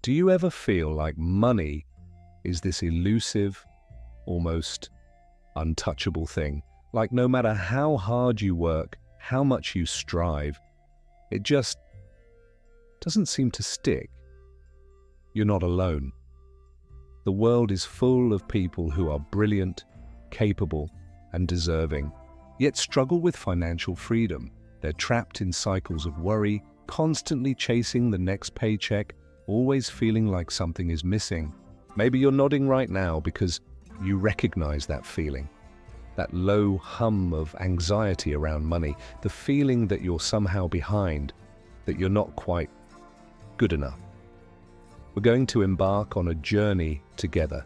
Do you ever feel like money is this elusive, almost untouchable thing? Like no matter how hard you work, how much you strive, it just doesn't seem to stick. You're not alone. The world is full of people who are brilliant, capable, and deserving, yet struggle with financial freedom. They're trapped in cycles of worry, constantly chasing the next paycheck, always feeling like something is missing. Maybe you're nodding right now because you recognize that feeling, that low hum of anxiety around money, the feeling that you're somehow behind, that you're not quite good enough. We're going to embark on a journey together,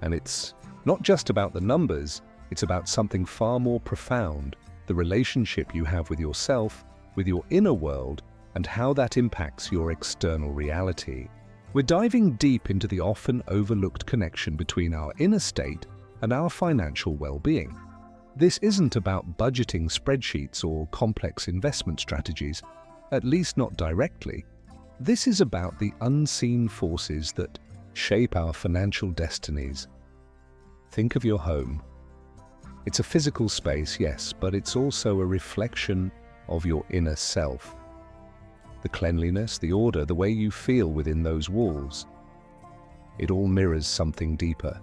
and it's not just about the numbers, it's about something far more profound, the relationship you have with yourself, with your inner world, and how that impacts your external reality. We're diving deep into the often overlooked connection between our inner state and our financial well-being. This isn't about budgeting spreadsheets or complex investment strategies, at least not directly. This is about the unseen forces that shape our financial destinies. Think of your home. It's a physical space, yes, but it's also a reflection of your inner self. The cleanliness, the order, the way you feel within those walls. It all mirrors something deeper.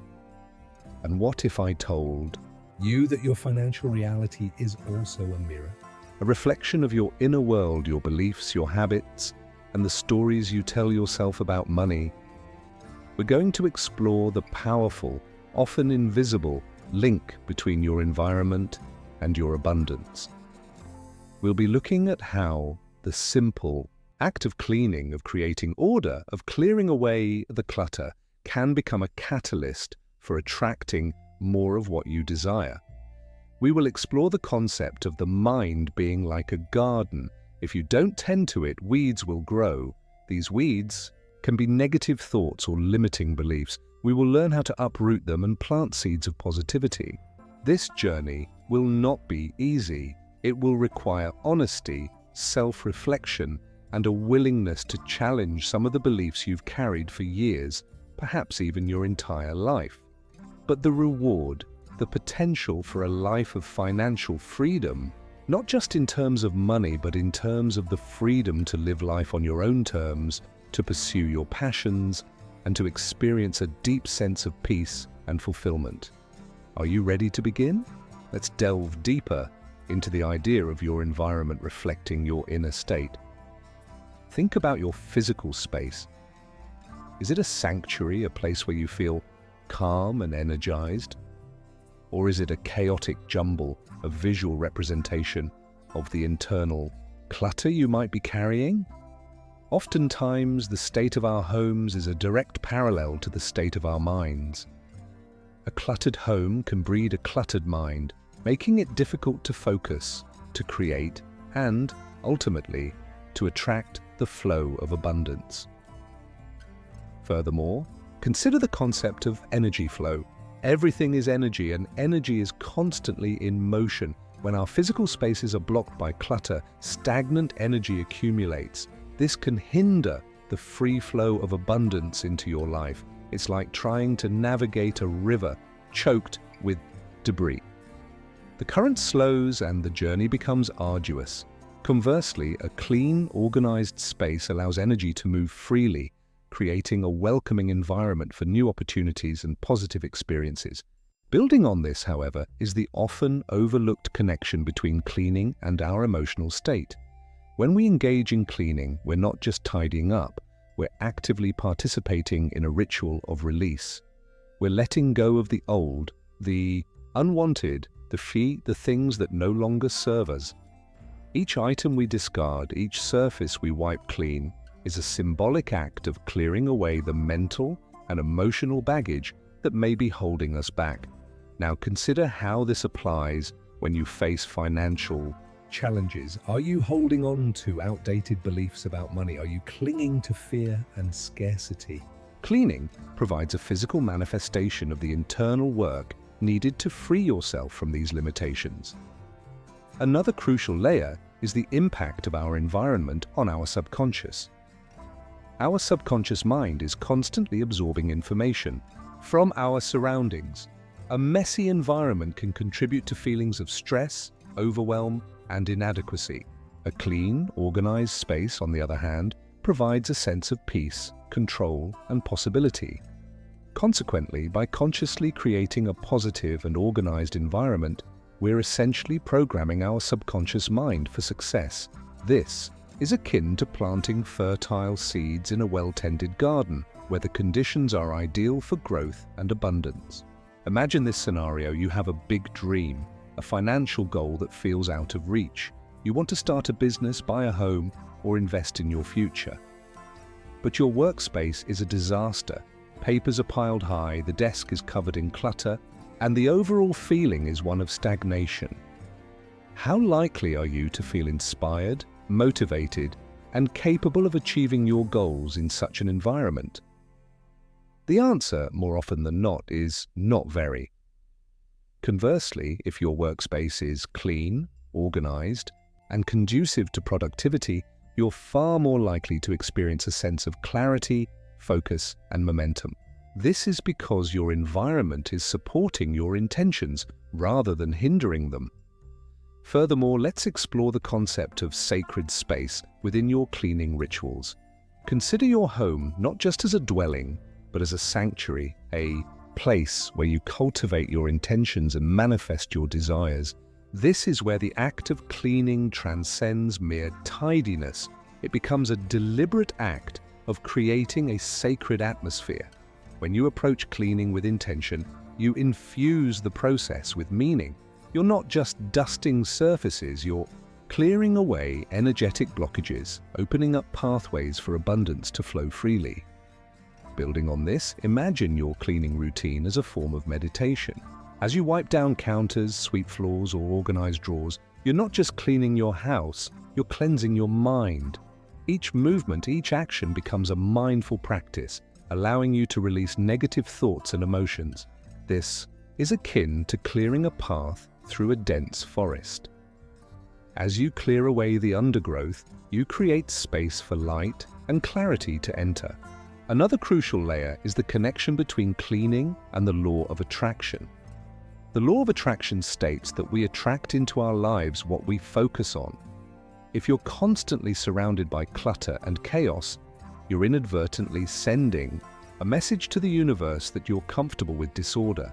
And what if I told you that your financial reality is also a mirror? A reflection of your inner world, your beliefs, your habits, and the stories you tell yourself about money. We're going to explore the powerful, often invisible, link between your environment and your abundance. We'll be looking at how the simple act of cleaning, of creating order, of clearing away the clutter, can become a catalyst for attracting more of what you desire. We will explore the concept of the mind being like a garden. If you don't tend to it, weeds will grow. These weeds can be negative thoughts or limiting beliefs. We will learn how to uproot them and plant seeds of positivity. This journey will not be easy. It will require honesty, self-reflection, and a willingness to challenge some of the beliefs you've carried for years, perhaps even your entire life. But the reward, the potential for a life of financial freedom, not just in terms of money, but in terms of the freedom to live life on your own terms, to pursue your passions, and to experience a deep sense of peace and fulfillment. Are you ready to begin? Let's delve deeper into the idea of your environment reflecting your inner state. Think about your physical space. Is it a sanctuary, a place where you feel calm and energized? Or is it a chaotic jumble, a visual representation of the internal clutter you might be carrying? Oftentimes, the state of our homes is a direct parallel to the state of our minds. A cluttered home can breed a cluttered mind, making it difficult to focus, to create, and, ultimately, to attract the flow of abundance. Furthermore, consider the concept of energy flow. Everything is energy, and energy is constantly in motion. When our physical spaces are blocked by clutter, stagnant energy accumulates. This can hinder the free flow of abundance into your life. It's like trying to navigate a river choked with debris. The current slows and the journey becomes arduous. Conversely, a clean, organized space allows energy to move freely, creating a welcoming environment for new opportunities and positive experiences. Building on this, however, is the often overlooked connection between cleaning and our emotional state. When we engage in cleaning, we're not just tidying up, we're actively participating in a ritual of release. We're letting go of the old, the unwanted, the things that no longer serve us. Each item we discard, each surface we wipe clean, is a symbolic act of clearing away the mental and emotional baggage that may be holding us back. Now consider how this applies when you face financial challenges. Are you holding on to outdated beliefs about money? Are you clinging to fear and scarcity? Cleaning provides a physical manifestation of the internal work needed to free yourself from these limitations. Another crucial layer is the impact of our environment on our subconscious. Our subconscious mind is constantly absorbing information from our surroundings. A messy environment can contribute to feelings of stress, overwhelm, and inadequacy. A clean, organized space, on the other hand, provides a sense of peace, control, and possibility. Consequently, by consciously creating a positive and organized environment, we're essentially programming our subconscious mind for success. This is akin to planting fertile seeds in a well-tended garden, where the conditions are ideal for growth and abundance. Imagine this scenario: you have a big dream, a financial goal that feels out of reach. You want to start a business, buy a home, or invest in your future. But your workspace is a disaster. Papers are piled high, the desk is covered in clutter, and the overall feeling is one of stagnation. How likely are you to feel inspired, motivated, and capable of achieving your goals in such an environment? The answer, more often than not, is not very. Conversely, if your workspace is clean, organized, and conducive to productivity, you're far more likely to experience a sense of clarity, focus, and momentum. This is because your environment is supporting your intentions rather than hindering them. Furthermore, let's explore the concept of sacred space within your cleaning rituals. Consider your home not just as a dwelling, but as a sanctuary, a place where you cultivate your intentions and manifest your desires. This is where the act of cleaning transcends mere tidiness. It becomes a deliberate act of creating a sacred atmosphere. When you approach cleaning with intention, you infuse the process with meaning. You're not just dusting surfaces, you're clearing away energetic blockages, opening up pathways for abundance to flow freely. Building on this, imagine your cleaning routine as a form of meditation. As you wipe down counters, sweep floors, or organize drawers, you're not just cleaning your house, you're cleansing your mind. Each movement, each action becomes a mindful practice, allowing you to release negative thoughts and emotions. This is akin to clearing a path through a dense forest. As you clear away the undergrowth, you create space for light and clarity to enter. Another crucial layer is the connection between cleaning and the law of attraction. The law of attraction states that we attract into our lives what we focus on. If you're constantly surrounded by clutter and chaos, you're inadvertently sending a message to the universe that you're comfortable with disorder.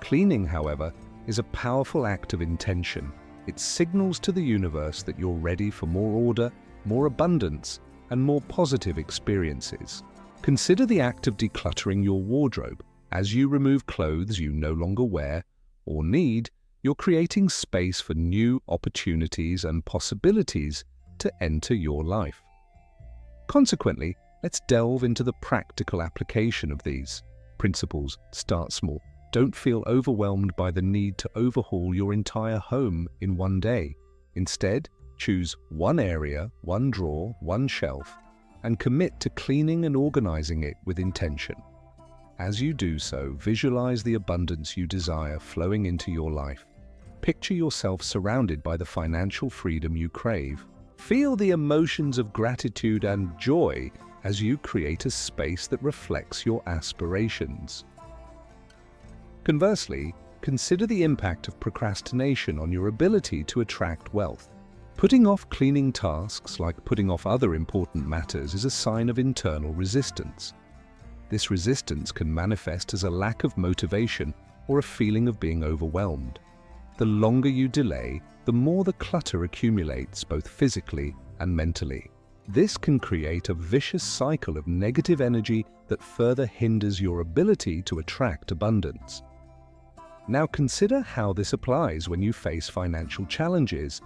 Cleaning, however, is a powerful act of intention. It signals to the universe that you're ready for more order, more abundance, and more positive experiences. Consider the act of decluttering your wardrobe. As you remove clothes you no longer wear or need, you're creating space for new opportunities and possibilities to enter your life. Consequently, let's delve into the practical application of these principles. Start small. Don't feel overwhelmed by the need to overhaul your entire home in one day. Instead, choose one area, one drawer, one shelf, and commit to cleaning and organizing it with intention. As you do so, visualize the abundance you desire flowing into your life. Picture yourself surrounded by the financial freedom you crave. Feel the emotions of gratitude and joy as you create a space that reflects your aspirations. Conversely, consider the impact of procrastination on your ability to attract wealth. Putting off cleaning tasks, like putting off other important matters, is a sign of internal resistance. This resistance can manifest as a lack of motivation or a feeling of being overwhelmed. The longer you delay, the more the clutter accumulates, both physically and mentally. This can create a vicious cycle of negative energy that further hinders your ability to attract abundance. Now consider how this applies when you face financial challenges.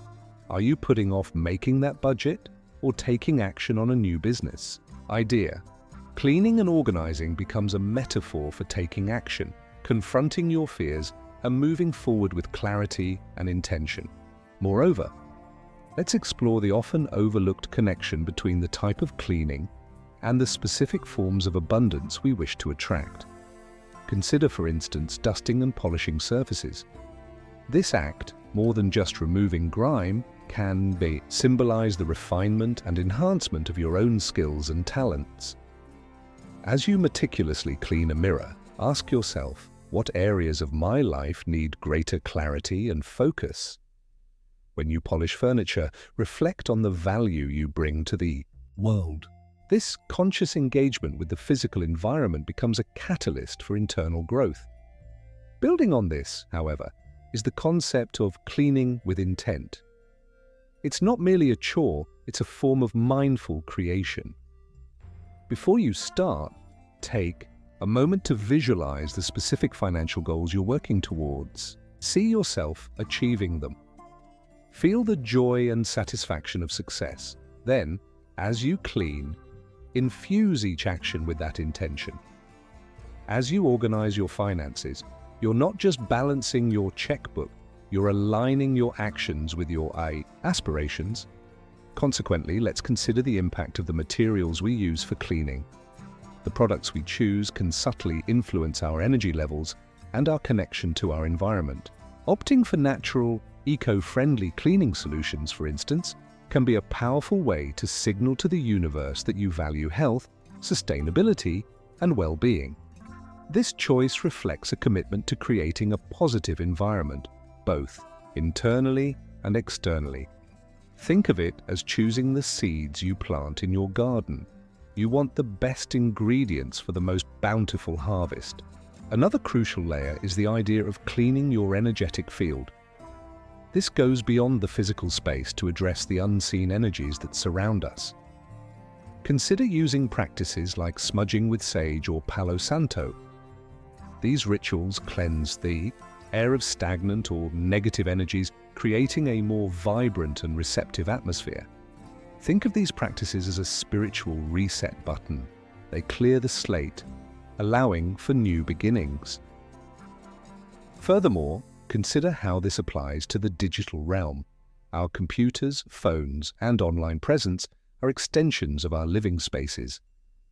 Are you putting off making that budget or taking action on a new business idea? Cleaning and organizing becomes a metaphor for taking action, confronting your fears, and moving forward with clarity and intention. Moreover, let's explore the often overlooked connection between the type of cleaning and the specific forms of abundance we wish to attract. Consider, for instance, dusting and polishing surfaces. This act, more than just removing grime, can symbolize the refinement and enhancement of your own skills and talents. As you meticulously clean a mirror, ask yourself, what areas of my life need greater clarity and focus? When you polish furniture, reflect on the value you bring to the world. This conscious engagement with the physical environment becomes a catalyst for internal growth. Building on this, however, is the concept of cleaning with intent. It's not merely a chore, it's a form of mindful creation. Before you start, take a moment to visualize the specific financial goals you're working towards. See yourself achieving them. Feel the joy and satisfaction of success. Then, as you clean, infuse each action with that intention. As you organize your finances, you're not just balancing your checkbook, you're aligning your actions with your aspirations. Consequently, let's consider the impact of the materials we use for cleaning. The products we choose can subtly influence our energy levels and our connection to our environment. Opting for natural, eco-friendly cleaning solutions, for instance, can be a powerful way to signal to the universe that you value health, sustainability, and well-being. This choice reflects a commitment to creating a positive environment, both internally and externally. Think of it as choosing the seeds you plant in your garden. You want the best ingredients for the most bountiful harvest. Another crucial layer is the idea of cleaning your energetic field. This goes beyond the physical space to address the unseen energies that surround us. Consider using practices like smudging with sage or Palo Santo. These rituals cleanse the air of stagnant or negative energies, creating a more vibrant and receptive atmosphere. Think of these practices as a spiritual reset button. They clear the slate, allowing for new beginnings. Furthermore, consider how this applies to the digital realm. Our computers, phones, and online presence are extensions of our living spaces.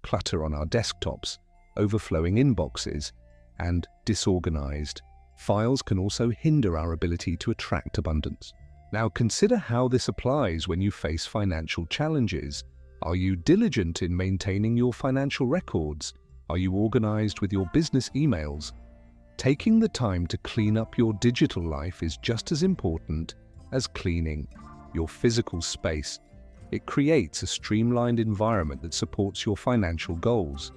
Clutter on our desktops, overflowing inboxes, and disorganized files can also hinder our ability to attract abundance. Now consider how this applies when you face financial challenges. Are you diligent in maintaining your financial records? Are you organized with your business emails? Taking the time to clean up your digital life is just as important as cleaning your physical space. It creates a streamlined environment that supports your financial goals.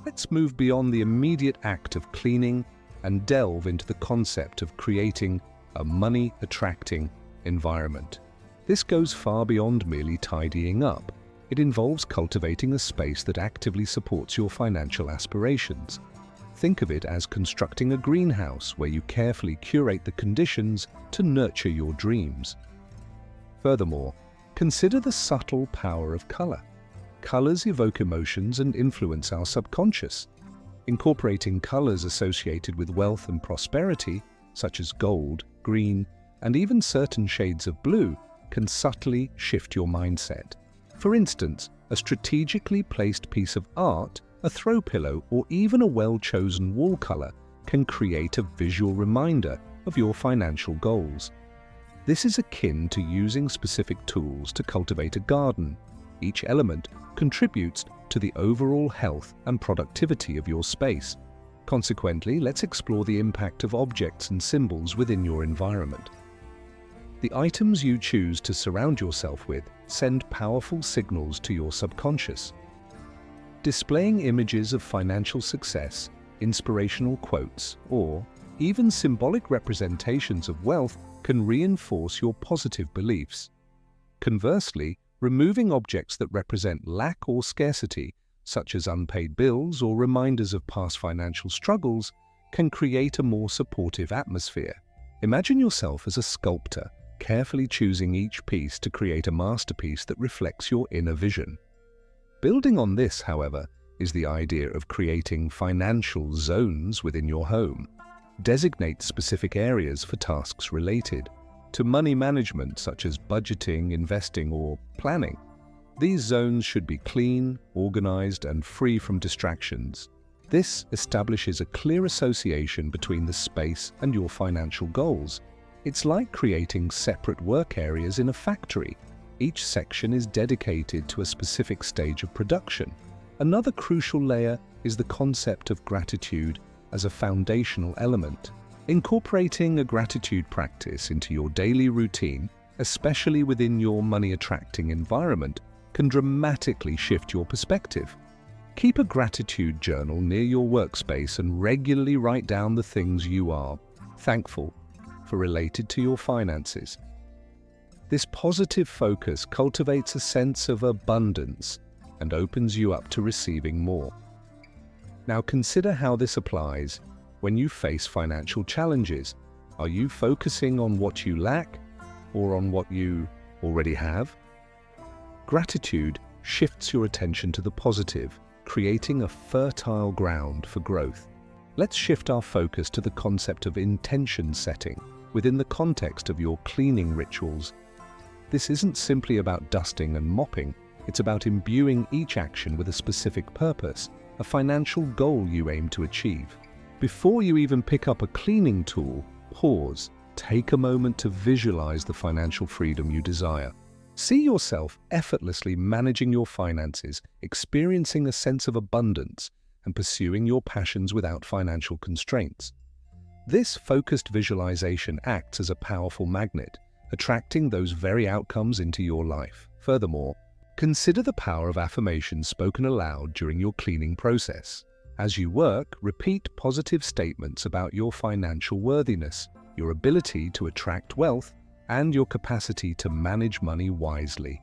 Let's move beyond the immediate act of cleaning and delve into the concept of creating a money-attracting environment. This goes far beyond merely tidying up. It involves cultivating a space that actively supports your financial aspirations. Think of it as constructing a greenhouse where you carefully curate the conditions to nurture your dreams. Furthermore, consider the subtle power of color. Colors evoke emotions and influence our subconscious. Incorporating colors associated with wealth and prosperity, such as gold, green, and even certain shades of blue, can subtly shift your mindset. For instance, a strategically placed piece of art, a throw pillow, or even a well-chosen wall color can create a visual reminder of your financial goals. This is akin to using specific tools to cultivate a garden. Each element contributes to the overall health and productivity of your space. Consequently, let's explore the impact of objects and symbols within your environment. The items you choose to surround yourself with send powerful signals to your subconscious. Displaying images of financial success, inspirational quotes, or even symbolic representations of wealth can reinforce your positive beliefs. Conversely, removing objects that represent lack or scarcity, such as unpaid bills or reminders of past financial struggles, can create a more supportive atmosphere. Imagine yourself as a sculptor, carefully choosing each piece to create a masterpiece that reflects your inner vision. Building on this, however, is the idea of creating financial zones within your home. Designate specific areas for tasks related to money management, such as budgeting, investing, or planning. These zones should be clean, organized, and free from distractions. This establishes a clear association between the space and your financial goals. It's like creating separate work areas in a factory. Each section is dedicated to a specific stage of production. Another crucial layer is the concept of gratitude as a foundational element. Incorporating a gratitude practice into your daily routine, especially within your money-attracting environment, can dramatically shift your perspective. Keep a gratitude journal near your workspace and regularly write down the things you are thankful for related to your finances. This positive focus cultivates a sense of abundance and opens you up to receiving more. Now consider how this applies when you face financial challenges. Are you focusing on what you lack or on what you already have? Gratitude shifts your attention to the positive, creating a fertile ground for growth. Let's shift our focus to the concept of intention setting within the context of your cleaning rituals. This isn't simply about dusting and mopping, it's about imbuing each action with a specific purpose, a financial goal you aim to achieve. Before you even pick up a cleaning tool, pause, take a moment to visualize the financial freedom you desire. See yourself effortlessly managing your finances, experiencing a sense of abundance, and pursuing your passions without financial constraints. This focused visualization acts as a powerful magnet, attracting those very outcomes into your life. Furthermore, consider the power of affirmations spoken aloud during your cleaning process. As you work, repeat positive statements about your financial worthiness, your ability to attract wealth, and your capacity to manage money wisely.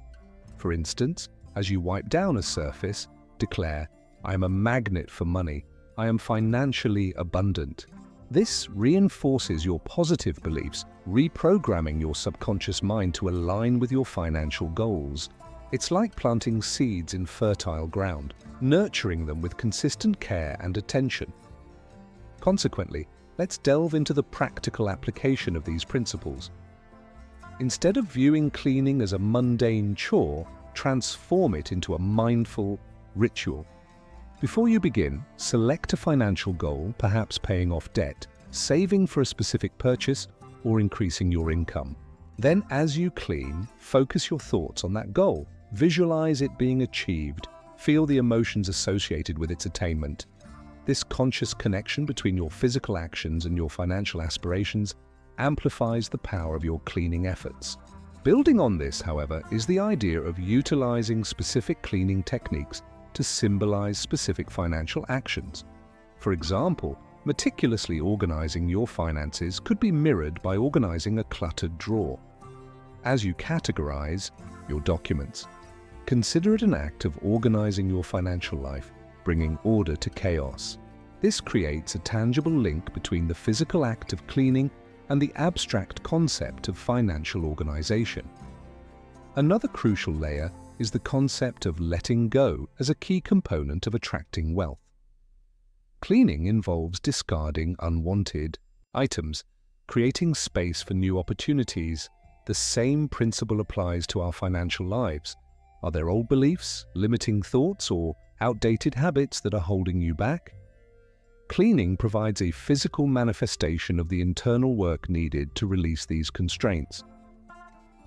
For instance, as you wipe down a surface, declare, "I am a magnet for money. I am financially abundant." This reinforces your positive beliefs, reprogramming your subconscious mind to align with your financial goals. It's like planting seeds in fertile ground, nurturing them with consistent care and attention. Consequently, let's delve into the practical application of these principles. Instead of viewing cleaning as a mundane chore, transform it into a mindful ritual. Before you begin, select a financial goal, perhaps paying off debt, saving for a specific purchase, or increasing your income. Then, as you clean, focus your thoughts on that goal. Visualize it being achieved. Feel the emotions associated with its attainment. This conscious connection between your physical actions and your financial aspirations amplifies the power of your cleaning efforts. Building on this, however, is the idea of utilizing specific cleaning techniques to symbolize specific financial actions. For example, meticulously organizing your finances could be mirrored by organizing a cluttered drawer. As you categorize your documents, consider it an act of organizing your financial life, bringing order to chaos. This creates a tangible link between the physical act of cleaning and the abstract concept of financial organization. Another crucial layer is the concept of letting go as a key component of attracting wealth. Cleaning involves discarding unwanted items, creating space for new opportunities. The same principle applies to our financial lives. Are there old beliefs, limiting thoughts, or outdated habits that are holding you back? Cleaning provides a physical manifestation of the internal work needed to release these constraints.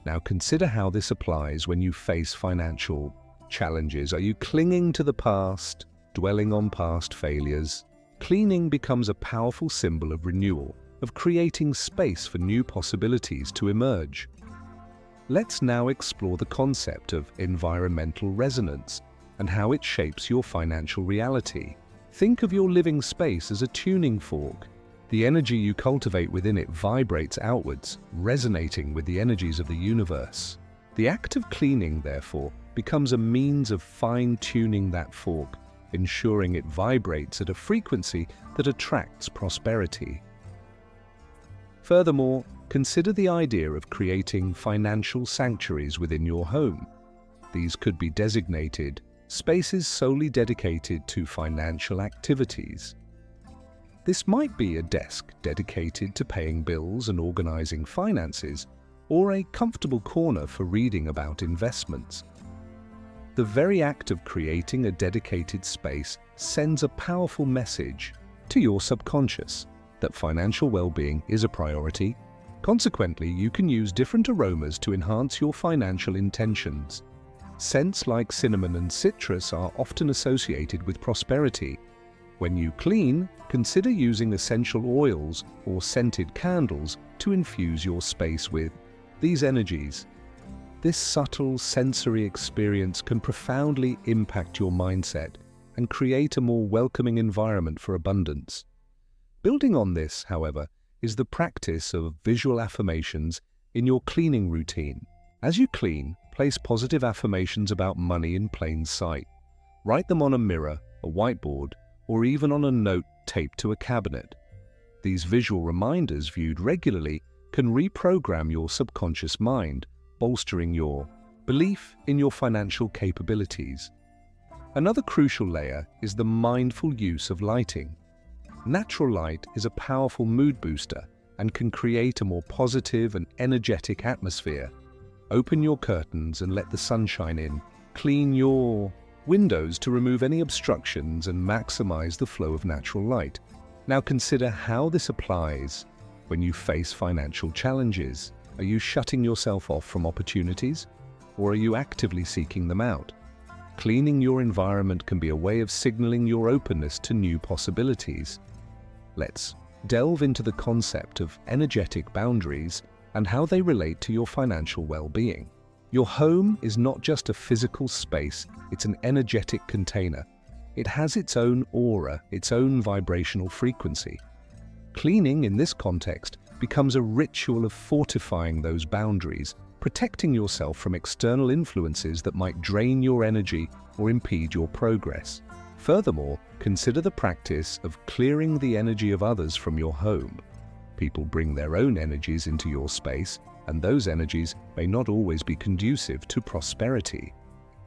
Now consider how this applies when you face financial challenges. Are you clinging to the past, dwelling on past failures? Cleaning becomes a powerful symbol of renewal, of creating space for new possibilities to emerge. Let's now explore the concept of environmental resonance and how it shapes your financial reality. Think of your living space as a tuning fork. The energy you cultivate within it vibrates outwards, resonating with the energies of the universe. The act of cleaning, therefore, becomes a means of fine-tuning that fork, ensuring it vibrates at a frequency that attracts prosperity. Furthermore, consider the idea of creating financial sanctuaries within your home. These could be designated spaces solely dedicated to financial activities. This might be a desk dedicated to paying bills and organizing finances, or a comfortable corner for reading about investments. The very act of creating a dedicated space sends a powerful message to your subconscious that financial well-being is a priority Consequently, you can use different aromas to enhance your financial intentions. Scents like cinnamon and citrus are often associated with prosperity. When you clean, consider using essential oils or scented candles to infuse your space with these energies. This subtle sensory experience can profoundly impact your mindset and create a more welcoming environment for abundance. Building on this, however, is the practice of visual affirmations in your cleaning routine. As you clean, place positive affirmations about money in plain sight. Write them on a mirror, a whiteboard, or even on a note taped to a cabinet. These visual reminders, viewed regularly, can reprogram your subconscious mind, bolstering your belief in your financial capabilities. Another crucial layer is the mindful use of lighting. Natural light is a powerful mood booster and can create a more positive and energetic atmosphere. Open your curtains and let the sunshine in. Clean your windows to remove any obstructions and maximize the flow of natural light. Now consider how this applies when you face financial challenges. Are you shutting yourself off from opportunities, or are you actively seeking them out? Cleaning your environment can be a way of signaling your openness to new possibilities. Let's delve into the concept of energetic boundaries and how they relate to your financial well-being. Your home is not just a physical space, it's an energetic container. It has its own aura, its own vibrational frequency. Cleaning, in this context, becomes a ritual of fortifying those boundaries, protecting yourself from external influences that might drain your energy or impede your progress. Furthermore, consider the practice of clearing the energy of others from your home. People bring their own energies into your space, and those energies may not always be conducive to prosperity.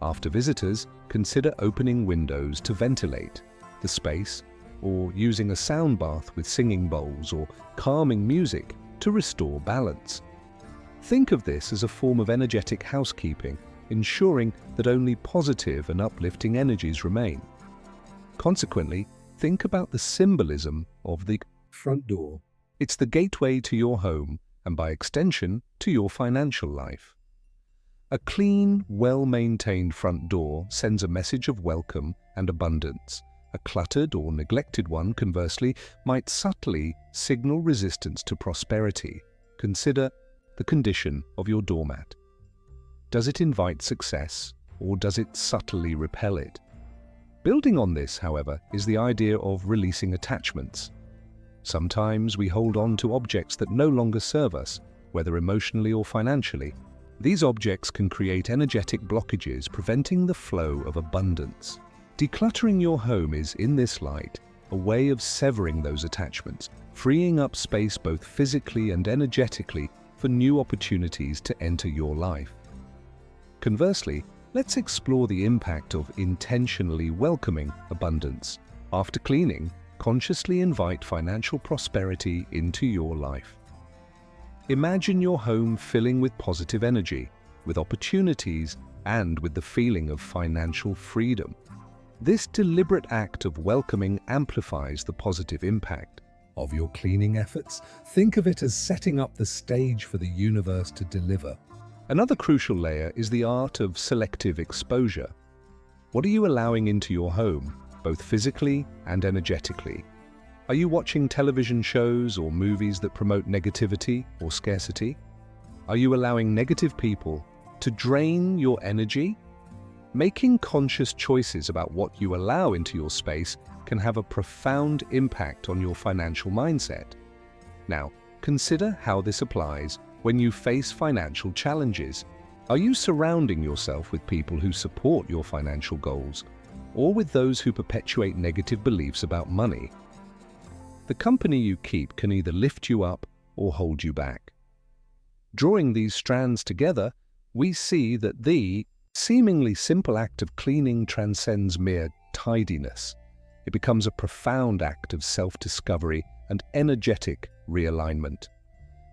After visitors, consider opening windows to ventilate the space, or using a sound bath with singing bowls or calming music to restore balance. Think of this as a form of energetic housekeeping, ensuring that only positive and uplifting energies remain. Consequently, think about the symbolism of the front door. It's the gateway to your home and, by extension, to your financial life. A clean, well-maintained front door sends a message of welcome and abundance. A cluttered or neglected one, conversely, might subtly signal resistance to prosperity. Consider the condition of your doormat. Does it invite success, or does it subtly repel it? Building on this, however, is the idea of releasing attachments. Sometimes we hold on to objects that no longer serve us, whether emotionally or financially. These objects can create energetic blockages, preventing the flow of abundance. Decluttering your home is, in this light, a way of severing those attachments, freeing up space both physically and energetically for new opportunities to enter your life. Conversely, let's explore the impact of intentionally welcoming abundance. After cleaning, consciously invite financial prosperity into your life. Imagine your home filling with positive energy, with opportunities, and with the feeling of financial freedom. This deliberate act of welcoming amplifies the positive impact of your cleaning efforts. Think of it as setting up the stage for the universe to deliver. Another crucial layer is the art of selective exposure. What are you allowing into your home, both physically and energetically? Are you watching television shows or movies that promote negativity or scarcity? Are you allowing negative people to drain your energy? Making conscious choices about what you allow into your space can have a profound impact on your financial mindset. Now, consider how this applies when you face financial challenges. Are you surrounding yourself with people who support your financial goals, or with those who perpetuate negative beliefs about money? The company you keep can either lift you up or hold you back. Drawing these strands together, we see that the seemingly simple act of cleaning transcends mere tidiness. It becomes a profound act of self-discovery and energetic realignment.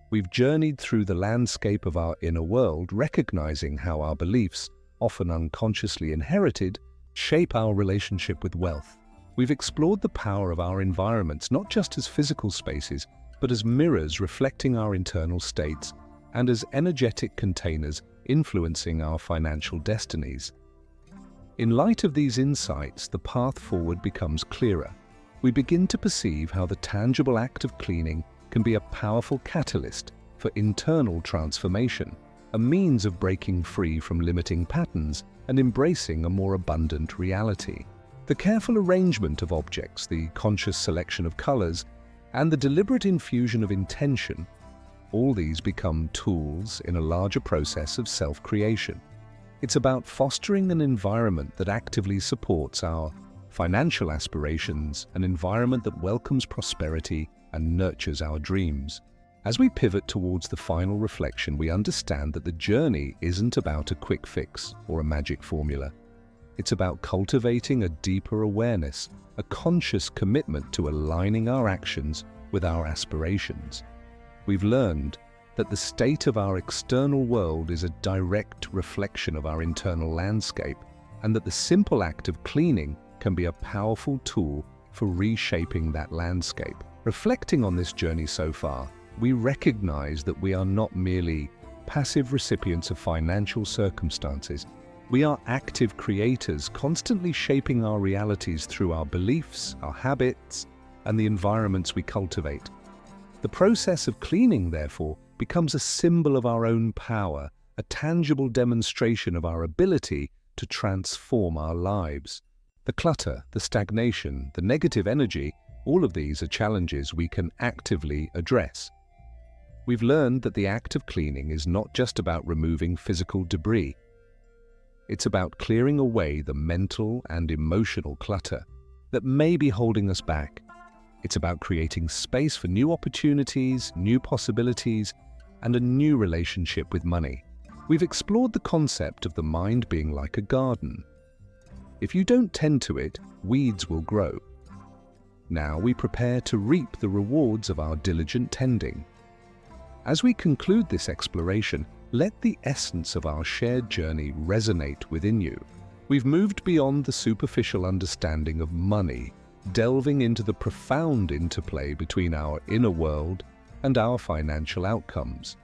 We've journeyed through the landscape of our inner world, recognizing how our beliefs, often unconsciously inherited, shape our relationship with wealth. We've explored the power of our environments, not just as physical spaces, but as mirrors reflecting our internal states and as energetic containers influencing our financial destinies. In light of these insights, the path forward becomes clearer. We begin to perceive how the tangible act of cleaning can be a powerful catalyst for internal transformation, a means of breaking free from limiting patterns and embracing a more abundant reality. The careful arrangement of objects, the conscious selection of colors, and the deliberate infusion of intention, all these become tools in a larger process of self-creation. It's about fostering an environment that actively supports our financial aspirations, an environment that welcomes prosperity and nurtures our dreams. As we pivot towards the final reflection, we understand that the journey isn't about a quick fix or a magic formula. It's about cultivating a deeper awareness, a conscious commitment to aligning our actions with our aspirations. We've learned that the state of our external world is a direct reflection of our internal landscape, and that the simple act of cleaning can be a powerful tool for reshaping that landscape. Reflecting on this journey so far, we recognize that we are not merely passive recipients of financial circumstances. We are active creators, constantly shaping our realities through our beliefs, our habits, and the environments we cultivate. The process of cleaning, therefore, becomes a symbol of our own power, a tangible demonstration of our ability to transform our lives. The clutter, the stagnation, the negative energy, all of these are challenges we can actively address. We've learned that the act of cleaning is not just about removing physical debris. It's about clearing away the mental and emotional clutter that may be holding us back. It's about creating space for new opportunities, new possibilities, and a new relationship with money. We've explored the concept of the mind being like a garden. If you don't tend to it, weeds will grow. Now we prepare to reap the rewards of our diligent tending. As we conclude this exploration, let the essence of our shared journey resonate within you. We've moved beyond the superficial understanding of money, delving into the profound interplay between our inner world and our financial outcomes.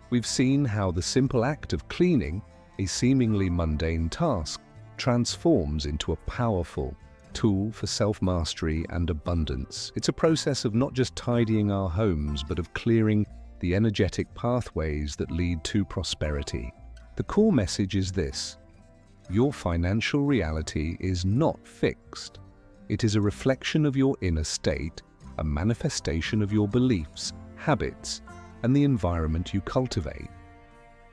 We've seen how the simple act of cleaning, a seemingly mundane task, transforms into a powerful tool for self-mastery and abundance. It's a process of not just tidying our homes, but of clearing the energetic pathways that lead to prosperity. The core message is this: your financial reality is not fixed. It is a reflection of your inner state, a manifestation of your beliefs, habits, and the environment you cultivate.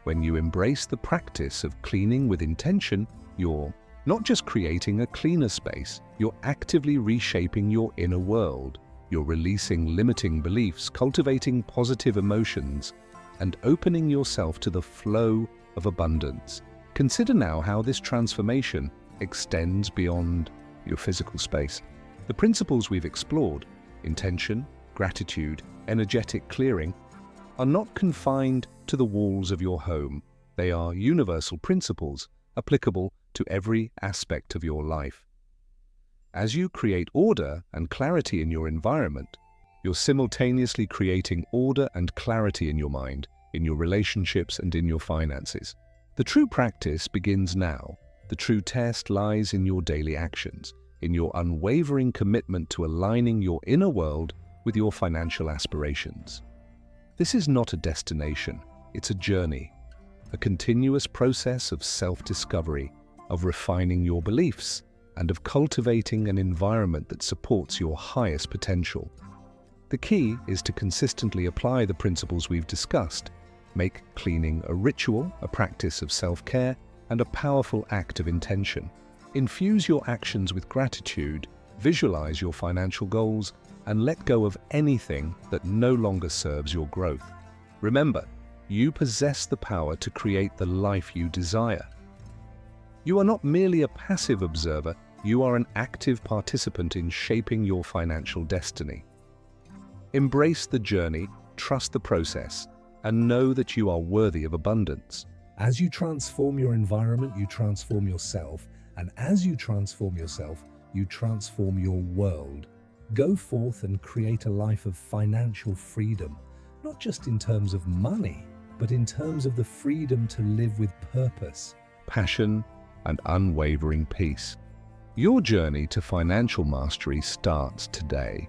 When you embrace the practice of cleaning with intention, you're not just creating a cleaner space, you're actively reshaping your inner world. You're releasing limiting beliefs, cultivating positive emotions, and opening yourself to the flow of abundance. Consider now how this transformation extends beyond your physical space. The principles we've explored, intention, gratitude, energetic clearing, are not confined to the walls of your home. They are universal principles applicable to every aspect of your life. As you create order and clarity in your environment, you're simultaneously creating order and clarity in your mind, in your relationships, and in your finances. The true practice begins now. The true test lies in your daily actions, in your unwavering commitment to aligning your inner world with your financial aspirations. This is not a destination, it's a journey, a continuous process of self-discovery, of refining your beliefs, and of cultivating an environment that supports your highest potential. The key is to consistently apply the principles we've discussed. Make cleaning a ritual, a practice of self-care, and a powerful act of intention. Infuse your actions with gratitude, visualize your financial goals, and let go of anything that no longer serves your growth. Remember, you possess the power to create the life you desire. You are not merely a passive observer, you are an active participant in shaping your financial destiny. Embrace the journey, trust the process, and know that you are worthy of abundance. As you transform your environment, you transform yourself, and as you transform yourself, you transform your world. Go forth and create a life of financial freedom, not just in terms of money, but in terms of the freedom to live with purpose, passion, and unwavering peace. Your journey to financial mastery starts today.